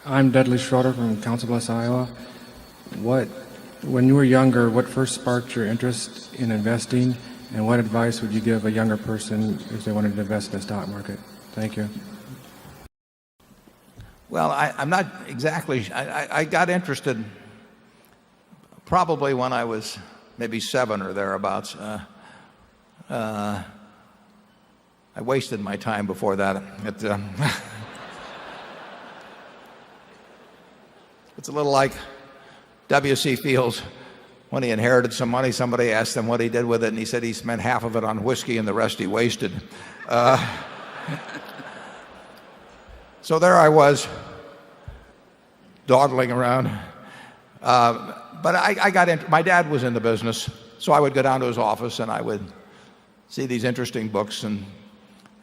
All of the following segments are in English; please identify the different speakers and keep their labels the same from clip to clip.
Speaker 1: I'm Dudley Schroeder from Council Bluffs, Iowa. When you were younger, what first sparked your interest in investing, and what advice would you give a younger person if they wanted to invest in the stock market? Thank you.
Speaker 2: Well, I'm not exactly, I got interested probably when I was maybe 7 or thereabouts. I wasted my time before that. It's a little like W.C. Fields. When he inherited some money, somebody asked him what he did with it, and he said he spent half of it on whiskey and the rest he wasted. So there I was, dawdling around. But I got into, my dad was in the business, so I would go down to his office and I would see these interesting books, and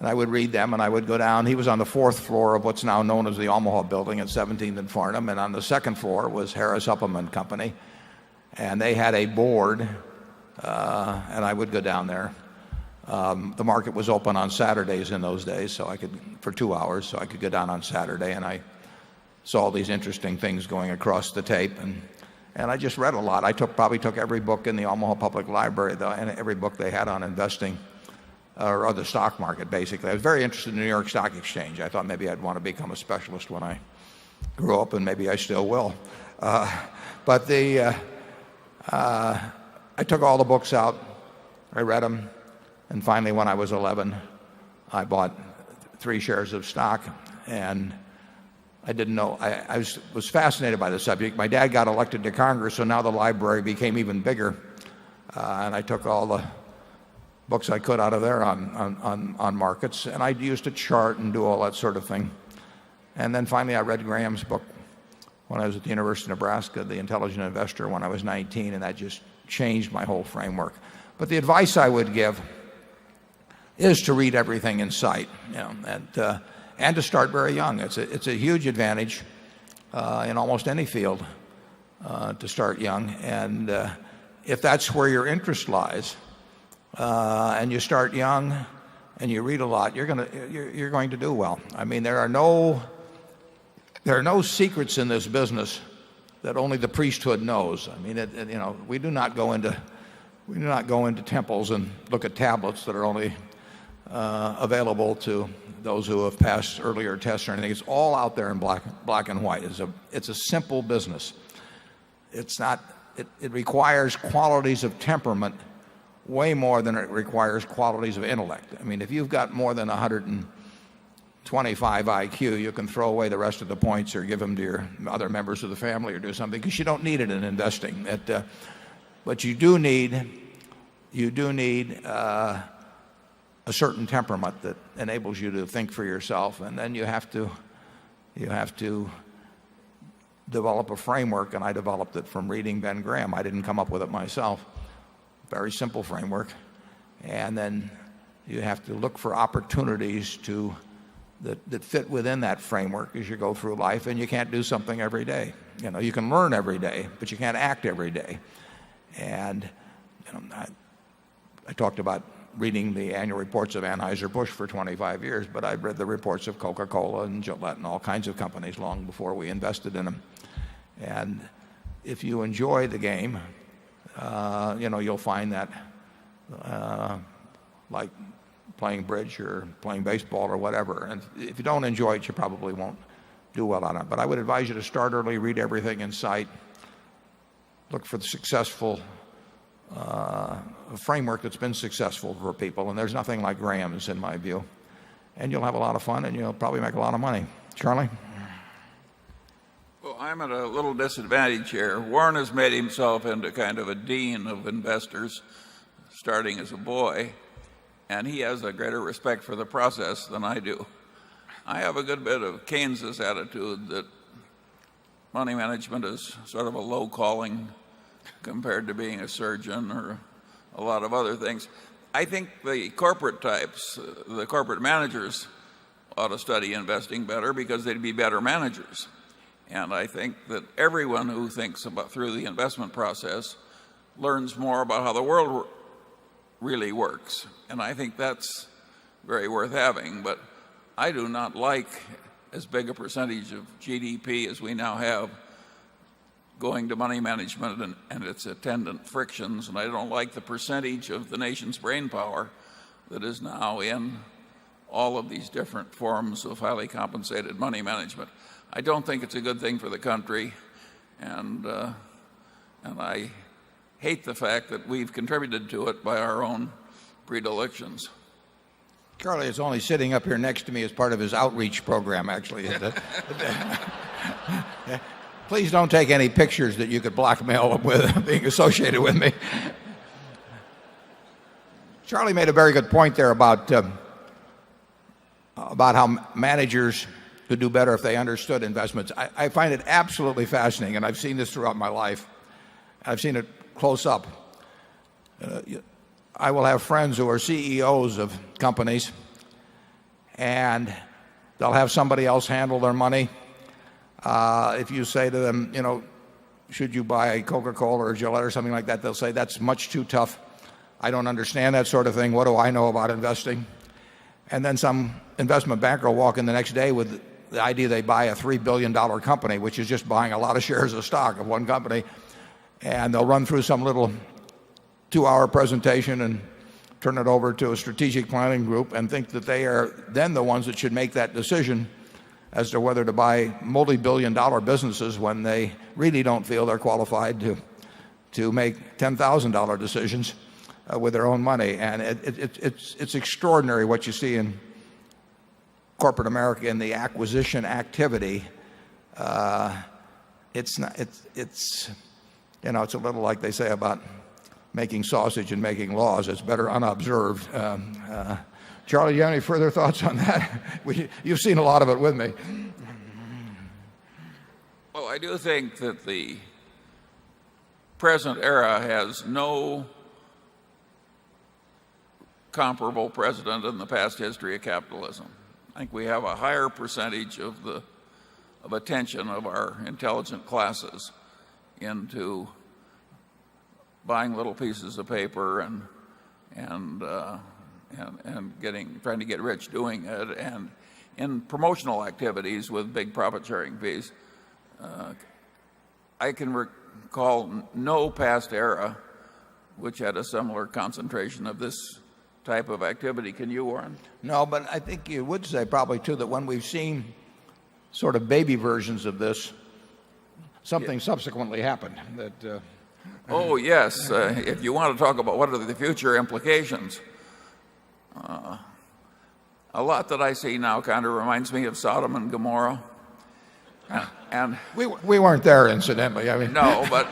Speaker 2: I would read them, and I would go down. He was on the 4th floor of what's now known as the Omaha Building at 17th and Farnham, and on the 2nd floor was Harris Supplement Company, and they had a board, and I would go down there. The market was open on Saturdays in those days, so I could, for 2 hours, so I could go down on Saturday, and I saw all these interesting things going across the tape, and I just read a lot. I probably took every book in the Omaha Public Library, and every book they had on investing, or the stock market, basically. I was very interested in the New York Stock Exchange. I thought maybe I'd want to become a specialist when I grew up, and maybe I still will. But I took all the books out, I read them, and finally when I was 11, I bought 3 shares of stock, and I didn't know, I was fascinated by the subject. My dad got elected to Congress, so now the library became even bigger, and I took all the books I could out of there on markets, and I used to chart and do all that sort of thing. And then finally I read Graham's book when I was at the University of Nebraska, The Intelligent Investor, when I was 19, and that just changed my whole framework. But the advice I would give is to read everything in sight, and to start very young. It's a huge advantage in almost any field to start young, and if that's where your interest lies, and you start young and you read a lot, you're going to do well. I mean, there are no secrets in this business that only the priesthood knows. I mean, we do not go into temples and look at tablets that are only available to those who have passed earlier tests or anything. It's all out there in black and white. It's a simple business. It requires qualities of temperament way more than it requires qualities of intellect. I mean, if you've got more than 125 IQ, you can throw away the rest of the points or give them to your other members of the family or do something, because you don't need it in investing. But you do need a certain temperament that enables you to think for yourself, and then you have to develop a framework, and I developed it from reading Ben Graham. I didn't come up with it myself. Very simple framework. And then you have to look for opportunities that fit within that framework as you go through life, and you can't do something every day. You can learn every day, but you can't act every day. And I talked about reading the annual reports of Anheuser-Busch for 25 years, but I'd read the reports of Coca-Cola and Gillette and all kinds of companies long before we invested in them. And if you enjoy the game, you'll find that like playing bridge or playing baseball or whatever. And if you don't enjoy it, you probably won't do well on it. But I would advise you to start early, read everything in sight, look for the successful framework that's been successful for people. And there's nothing like Graham's, in my view. And you'll have a lot of fun, and you'll probably make a lot of money. Charlie?
Speaker 3: Well, I'm at a little disadvantage here. Warren has made himself into kind of a dean of investors, starting as a boy, and he has a greater respect for the process than I do. I have a good bit of Keynes's attitude that money management is sort of a low calling compared to being a surgeon or a lot of other things. I think the corporate types, the corporate managers, ought to study investing better because they'd be better managers. And I think that everyone who thinks about through the investment process learns more about how the world really works. And I think that's very worth having. But I do not like as big a percentage of GDP as we now have going to money management and its attendant frictions, and I don't like the percentage of the nation's brain power that is now in all of these different forms of highly compensated money management. I don't think it's a good thing for the country, and I hate the fact that we've contributed to it by our own predilections.
Speaker 2: Charlie is only sitting up here next to me as part of his outreach program, actually. Please don't take any pictures that you could blackmail him with being associated with me. Charlie made a very good point there about how managers could do better if they understood investments. I find it absolutely fascinating, and I've seen this throughout my life. I've seen it close up. I will have friends who are CEOs of companies, and they'll have somebody else handle their money. If you say to them, should you buy a Coca-Cola or Gillette or something like that, they'll say, that's much too tough. I don't understand that sort of thing. What do I know about investing? And then some investment banker will walk in the next day with the idea they buy a $3 billion company, which is just buying a lot of shares of stock of one company. And they'll run through some little 2-hour presentation and turn it over to a strategic planning group and think that they are then the ones that should make that decision as to whether to buy multi-billion-dollar businesses when they really don't feel they're qualified to make $10,000 decisions with their own money. And it's extraordinary what you see in corporate America in the acquisition activity. It's a little like they say about making sausage and making laws. It's better unobserved. Charlie, do you have any further thoughts on that? You've seen a lot of it with me.
Speaker 3: Well, I do think that the present era has no comparable precedent in the past history of capitalism. I think we have a higher percentage of attention of our intelligent classes into buying little pieces of paper and trying to get rich doing it, and in promotional activities with big profit sharing fees. I can recall no past era which had a similar concentration of this type of activity. Can you, Warren?
Speaker 2: No, but I think you would say probably too that when we've seen sort of baby versions of this, something subsequently happened.
Speaker 3: Oh yes, if you want to talk about what are the future implications, a lot that I see now kind of reminds me of Sodom and Gomorrah. And
Speaker 2: we weren't there, incidentally. I mean,
Speaker 3: no, but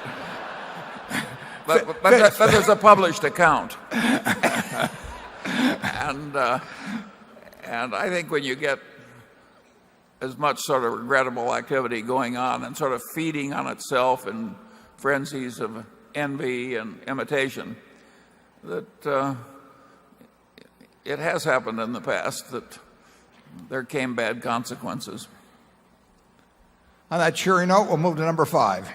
Speaker 3: there's a published account, and I think when you get as much sort of regrettable activity going on and sort of feeding on itself in frenzies of envy and imitation, that it has happened in the past that there came bad consequences.
Speaker 2: On that cheery note, we'll move to number 5.